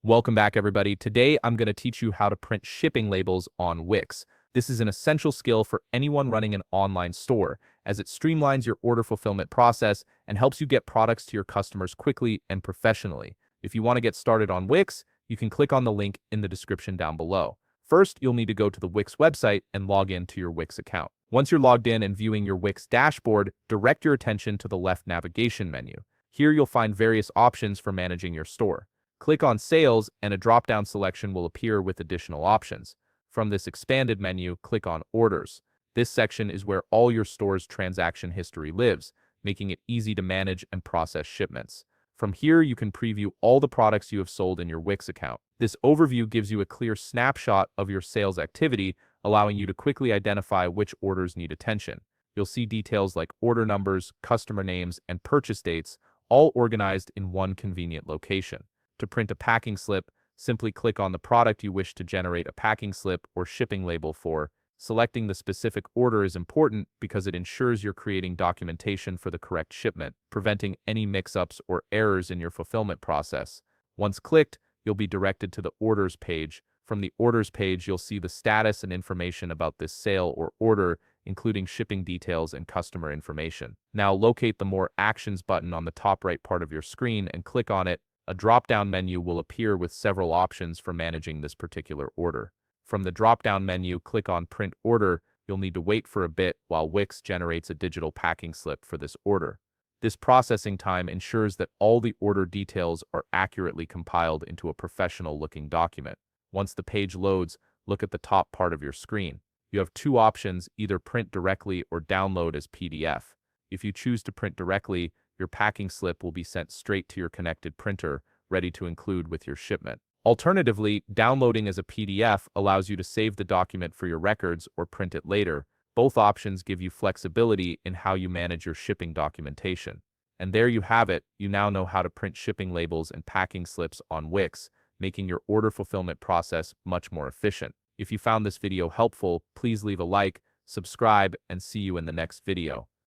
Welcome back, everybody. Today, I'm going to teach you how to print shipping labels on Wix. This is an essential skill for anyone running an online store, as it streamlines your order fulfillment process and helps you get products to your customers quickly and professionally. If you want to get started on Wix, you can click on the link in the description down below. First, you'll need to go to the Wix website and log in to your Wix account. Once you're logged in and viewing your Wix dashboard, direct your attention to the left navigation menu. Here, you'll find various options for managing your store. Click on Sales and a drop-down selection will appear with additional options. From this expanded menu, click on Orders. This section is where all your store's transaction history lives, making it easy to manage and process shipments. From here, you can preview all the products you have sold in your Wix account. This overview gives you a clear snapshot of your sales activity, allowing you to quickly identify which orders need attention. You'll see details like order numbers, customer names, and purchase dates, all organized in one convenient location. To print a packing slip, simply click on the product you wish to generate a packing slip or shipping label for. Selecting the specific order is important because it ensures you're creating documentation for the correct shipment, preventing any mix-ups or errors in your fulfillment process. Once clicked, you'll be directed to the Orders page. From the Orders page, you'll see the status and information about this sale or order, including shipping details and customer information. Now locate the More Actions button on the top right part of your screen and click on it. A drop-down menu will appear with several options for managing this particular order. From the drop-down menu, click on Print Order. You'll need to wait for a bit while Wix generates a digital packing slip for this order. This processing time ensures that all the order details are accurately compiled into a professional-looking document. Once the page loads, look at the top part of your screen. You have two options, either print directly or download as PDF. If you choose to print directly, your packing slip will be sent straight to your connected printer, ready to include with your shipment. Alternatively, downloading as a PDF allows you to save the document for your records or print it later. Both options give you flexibility in how you manage your shipping documentation. And there you have it. You now know how to print shipping labels and packing slips on Wix, making your order fulfillment process much more efficient. If you found this video helpful, please leave a like, subscribe, and see you in the next video.